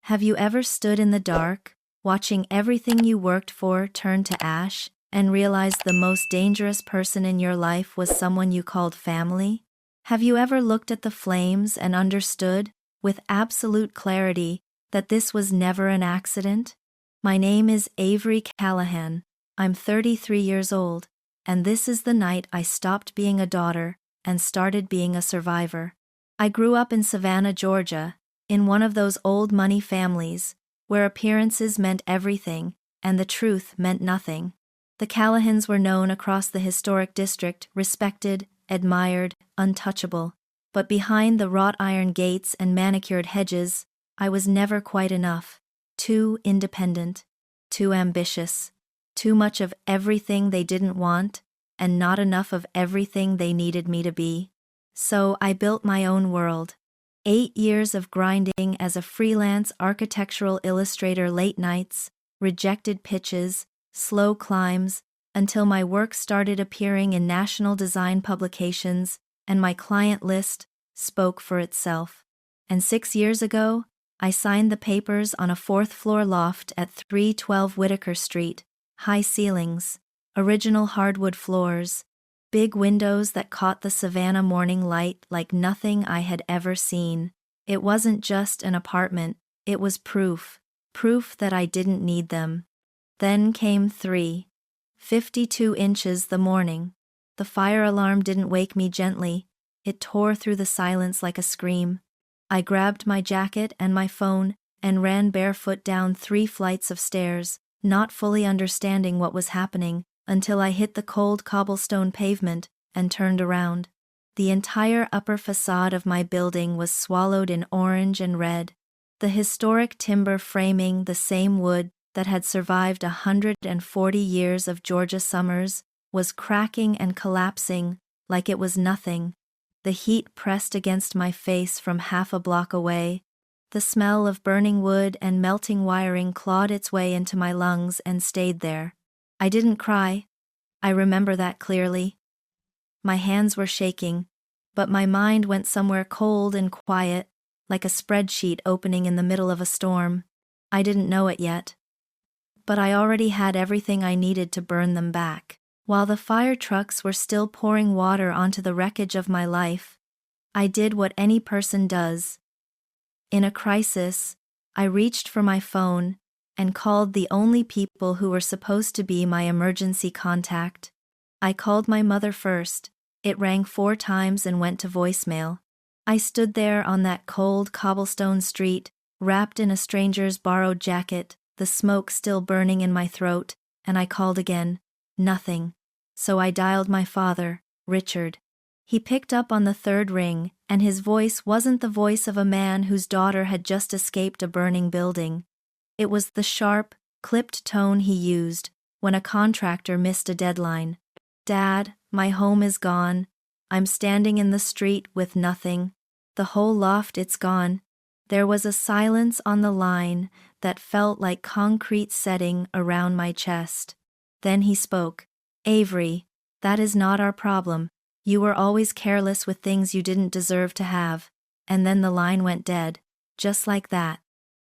Have you ever stood in the dark, watching everything you worked for turn to ash, and realized the most dangerous person in your life was someone you called family? Have you ever looked at the flames and understood, with absolute clarity, that this was never an accident? My name is Avery Callahan. I'm 33 years old, and this is the night I stopped being a daughter and started being a survivor. I grew up in Savannah, Georgia, in one of those old money families, where appearances meant everything and the truth meant nothing. The Callahans were known across the historic district, respected, admired, untouchable. But behind the wrought iron gates and manicured hedges, I was never quite enough. Too independent, too ambitious, too much of everything they didn't want, and not enough of everything they needed me to be. So I built my own world. 8 years of grinding as a freelance architectural illustrator, late nights, rejected pitches, slow climbs, until my work started appearing in national design publications, and my client list spoke for itself. And 6 years ago, I signed the papers on a 4th-floor loft at 312 Whitaker Street, high ceilings, original hardwood floors, big windows that caught the Savannah morning light like nothing I had ever seen. It wasn't just an apartment, it was proof that I didn't need them. Then came 52 inches the morning. The fire alarm didn't wake me gently, it tore through the silence like a scream. I grabbed my jacket and my phone and ran barefoot down 3 flights of stairs, not fully understanding what was happening, until I hit the cold cobblestone pavement and turned around. The entire upper facade of my building was swallowed in orange and red. The historic timber framing, the same wood that had survived 140 years of Georgia summers, was cracking and collapsing like it was nothing. The heat pressed against my face from half a block away. The smell of burning wood and melting wiring clawed its way into my lungs and stayed there. I didn't cry. I remember that clearly. My hands were shaking, but my mind went somewhere cold and quiet, like a spreadsheet opening in the middle of a storm. I didn't know it yet. But I already had everything I needed to burn them back. While the fire trucks were still pouring water onto the wreckage of my life, I did what any person does. In a crisis, I reached for my phone and called the only people who were supposed to be my emergency contact. I called my mother first. It rang 4 times and went to voicemail. I stood there on that cold cobblestone street, wrapped in a stranger's borrowed jacket, the smoke still burning in my throat, and I called again. Nothing. So I dialed my father, Richard. He picked up on the 3rd ring, and his voice wasn't the voice of a man whose daughter had just escaped a burning building. It was the sharp, clipped tone he used when a contractor missed a deadline. "Dad, my home is gone. I'm standing in the street with nothing. The whole loft, it's gone." There was a silence on the line that felt like concrete setting around my chest. Then he spoke. "Avery, that is not our problem. You were always careless with things you didn't deserve to have." And then the line went dead, just like that.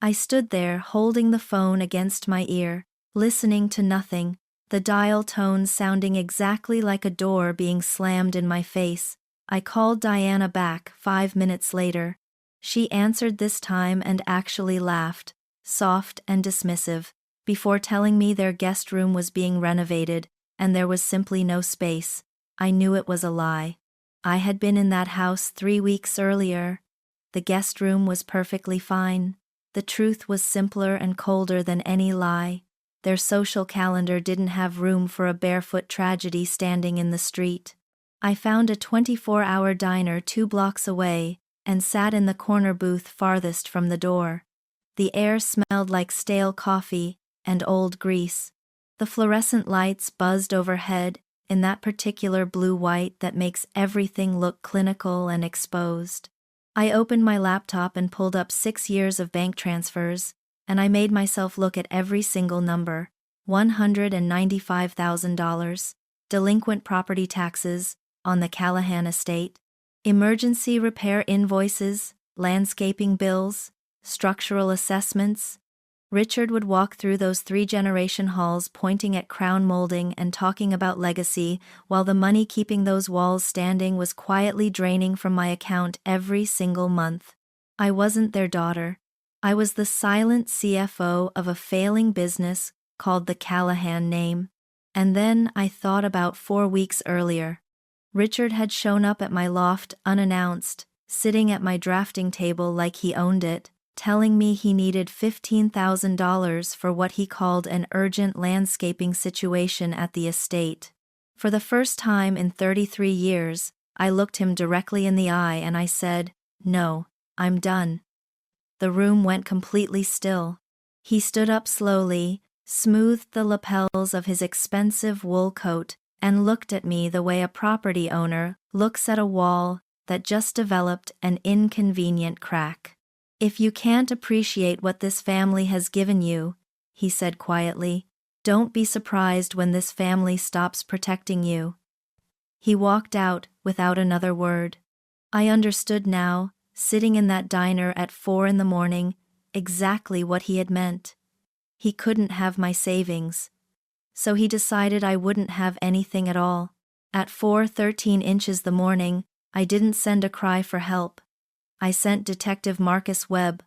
I stood there holding the phone against my ear, listening to nothing, the dial tone sounding exactly like a door being slammed in my face. I called Diana back 5 minutes later. She answered this time and actually laughed, soft and dismissive, before telling me their guest room was being renovated, and there was simply no space. I knew it was a lie. I had been in that house 3 weeks earlier. The guest room was perfectly fine. The truth was simpler and colder than any lie. Their social calendar didn't have room for a barefoot tragedy standing in the street. I found a 24-hour diner 2 blocks away and sat in the corner booth farthest from the door. The air smelled like stale coffee and old grease. The fluorescent lights buzzed overhead in that particular blue-white that makes everything look clinical and exposed. I opened my laptop and pulled up 6 years of bank transfers, and I made myself look at every single number. $195,000, delinquent property taxes on the Callahan estate, emergency repair invoices, landscaping bills, structural assessments. Richard would walk through those three-generation halls pointing at crown molding and talking about legacy, while the money keeping those walls standing was quietly draining from my account every single month. I wasn't their daughter. I was the silent CFO of a failing business called the Callahan name. And then I thought about 4 weeks earlier. Richard had shown up at my loft unannounced, sitting at my drafting table like he owned it, telling me he needed $15,000 for what he called an urgent landscaping situation at the estate. For the first time in 33 years, I looked him directly in the eye and I said, "No, I'm done." The room went completely still. He stood up slowly, smoothed the lapels of his expensive wool coat, and looked at me the way a property owner looks at a wall that just developed an inconvenient crack. "If you can't appreciate what this family has given you," he said quietly, "don't be surprised when this family stops protecting you." He walked out without another word. I understood now, sitting in that diner at 4 in the morning, exactly what he had meant. He couldn't have my savings. So he decided I wouldn't have anything at all. At 4:13 inches the morning, I didn't send a cry for help. I sent Detective Marcus Webb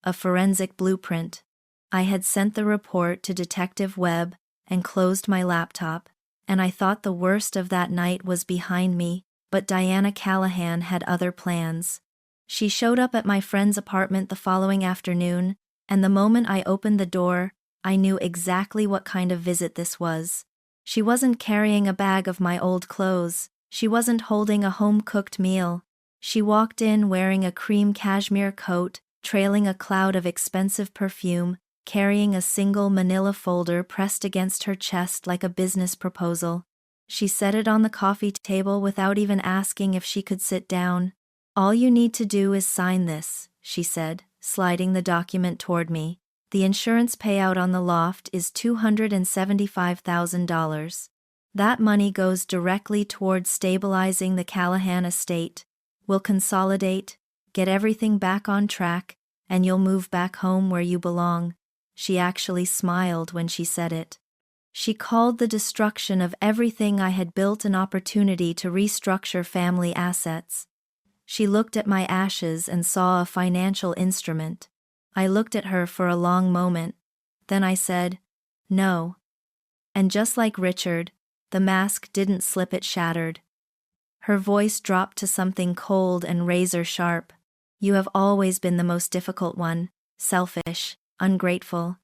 a forensic blueprint. I had sent the report to Detective Webb and closed my laptop, and I thought the worst of that night was behind me, but Diana Callahan had other plans. She showed up at my friend's apartment the following afternoon, and the moment I opened the door, I knew exactly what kind of visit this was. She wasn't carrying a bag of my old clothes. She wasn't holding a home-cooked meal. She walked in wearing a cream cashmere coat, trailing a cloud of expensive perfume, carrying a single manila folder pressed against her chest like a business proposal. She set it on the coffee table without even asking if she could sit down. "All you need to do is sign this," she said, sliding the document toward me. "The insurance payout on the loft is $275,000. That money goes directly towards stabilizing the Callahan estate. We'll consolidate, get everything back on track, and you'll move back home where you belong." She actually smiled when she said it. She called the destruction of everything I had built an opportunity to restructure family assets. She looked at my ashes and saw a financial instrument. I looked at her for a long moment. Then I said, "No." And just like Richard, the mask didn't slip, it shattered. Her voice dropped to something cold and razor-sharp. "You have always been the most difficult one, selfish, ungrateful.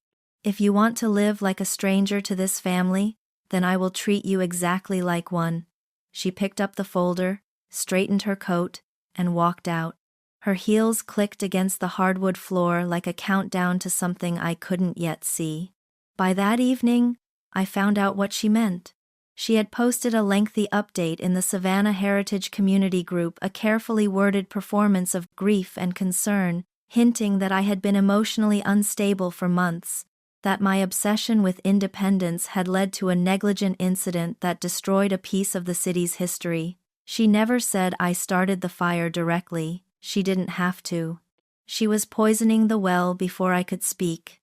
If you want to live like a stranger to this family, then I will treat you exactly like one." She picked up the folder, straightened her coat, and walked out. Her heels clicked against the hardwood floor like a countdown to something I couldn't yet see. By that evening, I found out what she meant. She had posted a lengthy update in the Savannah Heritage Community Group, a carefully worded performance of grief and concern, hinting that I had been emotionally unstable for months, that my obsession with independence had led to a negligent incident that destroyed a piece of the city's history. She never said I started the fire directly. She didn't have to. She was poisoning the well before I could speak.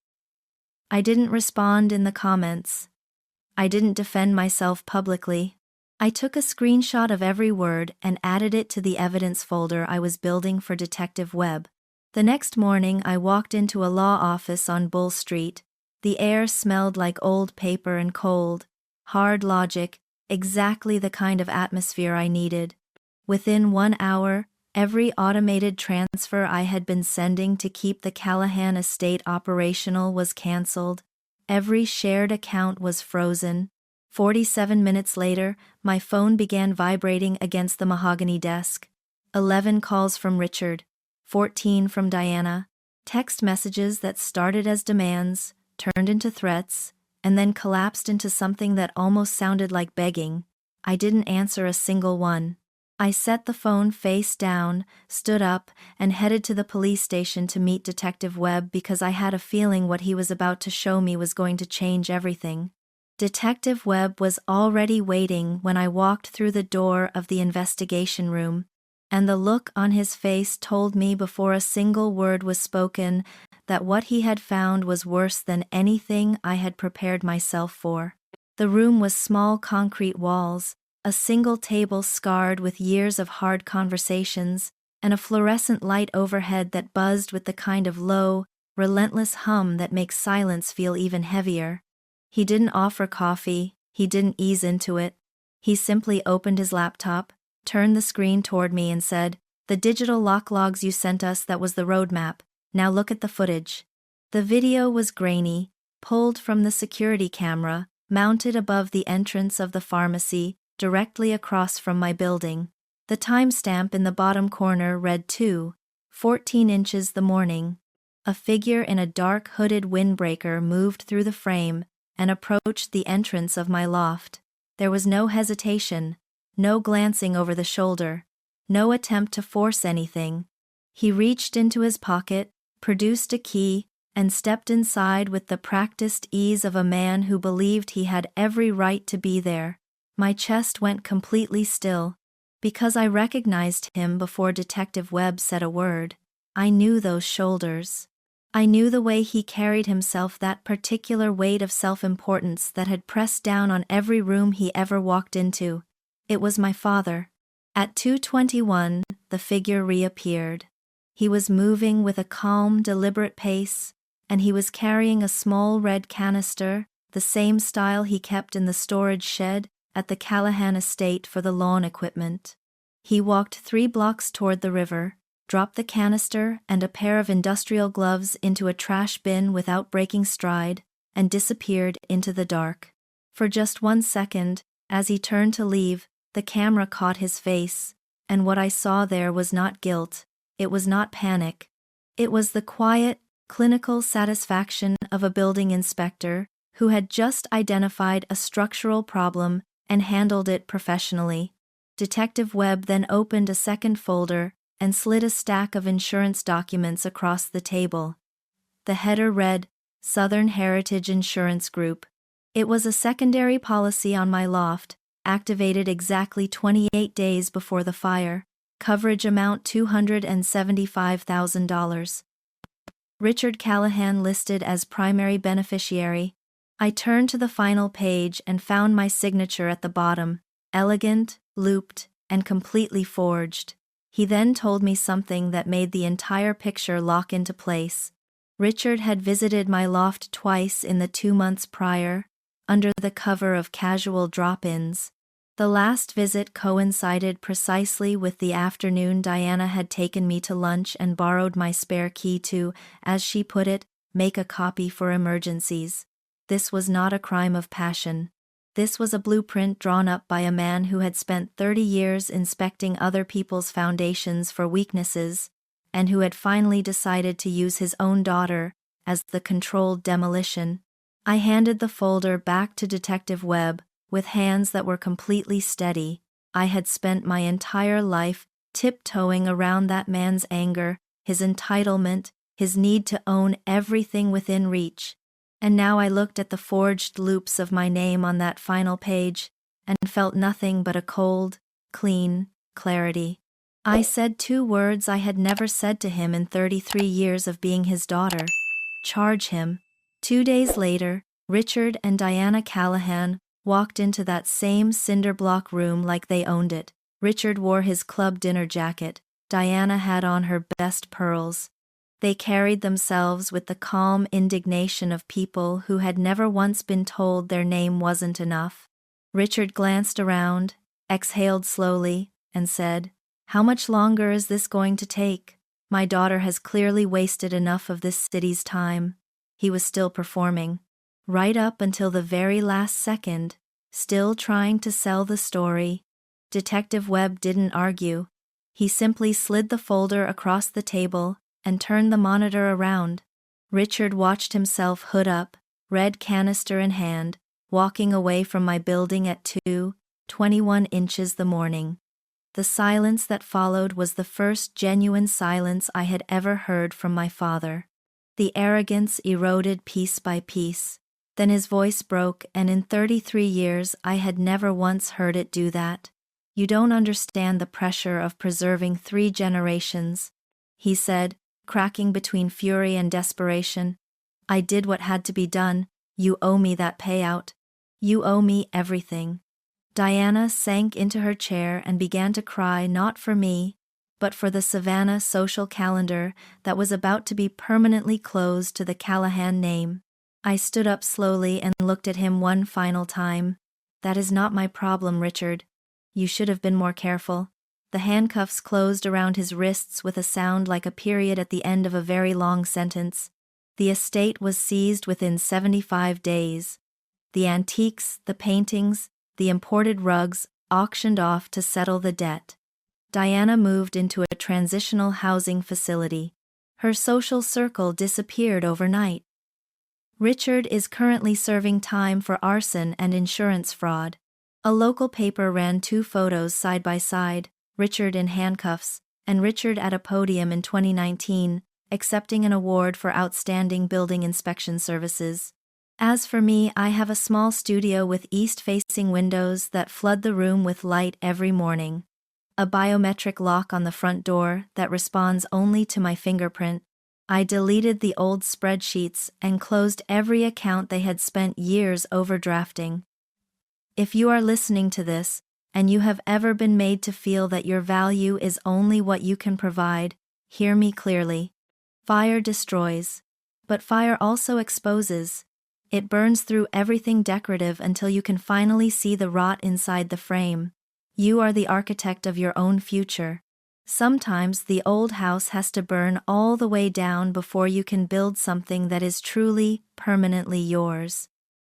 I didn't respond in the comments. I didn't defend myself publicly. I took a screenshot of every word and added it to the evidence folder I was building for Detective Webb. The next morning I walked into a law office on Bull Street. The air smelled like old paper and cold. Hard logic, exactly the kind of atmosphere I needed. Within 1 hour, every automated transfer I had been sending to keep the Callahan estate operational was canceled. Every shared account was frozen. 47 minutes later, my phone began vibrating against the mahogany desk. 11 calls from Richard, 14 from Diana, text messages that started as demands, turned into threats, and then collapsed into something that almost sounded like begging. I didn't answer a single one. I set the phone face down, stood up, and headed to the police station to meet Detective Webb because I had a feeling what he was about to show me was going to change everything. Detective Webb was already waiting when I walked through the door of the investigation room, and the look on his face told me before a single word was spoken that what he had found was worse than anything I had prepared myself for. The room was small concrete walls, a single table scarred with years of hard conversations, and a fluorescent light overhead that buzzed with the kind of low, relentless hum that makes silence feel even heavier. He didn't offer coffee, he didn't ease into it. He simply opened his laptop, turned the screen toward me and said, "The digital lock logs you sent us, that was the roadmap. Now look at the footage." The video was grainy, pulled from the security camera, mounted above the entrance of the pharmacy, directly across from my building. The timestamp in the bottom corner read 2:14 inches the morning. A figure in a dark hooded windbreaker moved through the frame and approached the entrance of my loft. There was no hesitation, no glancing over the shoulder, no attempt to force anything. He reached into his pocket, produced a key, and stepped inside with the practiced ease of a man who believed he had every right to be there. My chest went completely still. Because I recognized him before Detective Webb said a word. I knew those shoulders. I knew the way he carried himself, that particular weight of self-importance that had pressed down on every room he ever walked into. It was my father. At 2:21, the figure reappeared. He was moving with a calm, deliberate pace, and he was carrying a small red canister, the same style he kept in the storage shed at the Callahan estate for the lawn equipment. He walked 3 blocks toward the river, dropped the canister and a pair of industrial gloves into a trash bin without breaking stride, and disappeared into the dark. For just 1 second, as he turned to leave, the camera caught his face, and what I saw there was not guilt, it was not panic. It was the quiet, clinical satisfaction of a building inspector who had just identified a structural problem and handled it professionally. Detective Webb then opened a second folder and slid a stack of insurance documents across the table. The header read, "Southern Heritage Insurance Group." It was a secondary policy on my loft, activated exactly 28 days before the fire. Coverage amount $275,000. Richard Callahan listed as primary beneficiary. I turned to the final page and found my signature at the bottom, elegant, looped, and completely forged. He then told me something that made the entire picture lock into place. Richard had visited my loft twice in the 2 months prior, under the cover of casual drop-ins. The last visit coincided precisely with the afternoon Diana had taken me to lunch and borrowed my spare key to, as she put it, make a copy for emergencies. This was not a crime of passion. This was a blueprint drawn up by a man who had spent 30 years inspecting other people's foundations for weaknesses, and who had finally decided to use his own daughter as the controlled demolition. I handed the folder back to Detective Webb, with hands that were completely steady. I had spent my entire life tiptoeing around that man's anger, his entitlement, his need to own everything within reach. And now I looked at the forged loops of my name on that final page, and felt nothing but a cold, clean clarity. I said 2 words I had never said to him in 33 years of being his daughter. Charge him. 2 days later, Richard and Diana Callahan walked into that same cinder block room like they owned it. Richard wore his club dinner jacket. Diana had on her best pearls. They carried themselves with the calm indignation of people who had never once been told their name wasn't enough. Richard glanced around, exhaled slowly, and said, "How much longer is this going to take? My daughter has clearly wasted enough of this city's time." He was still performing. Right up until the very last second, still trying to sell the story. Detective Webb didn't argue. He simply slid the folder across the table and turned the monitor around. Richard watched himself hood up, red canister in hand, walking away from my building at 2:21 inches the morning. The silence that followed was the first genuine silence I had ever heard from my father. The arrogance eroded piece by piece. Then his voice broke, and in 33 years I had never once heard it do that. "You don't understand the pressure of preserving 3 generations," he said, cracking between fury and desperation. I did what had to be done. You owe me that payout. You owe me everything. Diana sank into her chair and began to cry, not for me, but for the Savannah social calendar that was about to be permanently closed to the Callahan name. I stood up slowly and looked at him one final time. That is not my problem, Richard. You should have been more careful. The handcuffs closed around his wrists with a sound like a period at the end of a very long sentence. The estate was seized within 75 days. The antiques, the paintings, the imported rugs auctioned off to settle the debt. Diana moved into a transitional housing facility. Her social circle disappeared overnight. Richard is currently serving time for arson and insurance fraud. A local paper ran 2 photos side by side, Richard in handcuffs, and Richard at a podium in 2019, accepting an award for outstanding building inspection services. As for me, I have a small studio with east-facing windows that flood the room with light every morning. A biometric lock on the front door that responds only to my fingerprint. I deleted the old spreadsheets and closed every account they had spent years overdrafting. If you are listening to this, and you have ever been made to feel that your value is only what you can provide, hear me clearly. Fire destroys, but fire also exposes. It burns through everything decorative until you can finally see the rot inside the frame. You are the architect of your own future. Sometimes the old house has to burn all the way down before you can build something that is truly, permanently yours.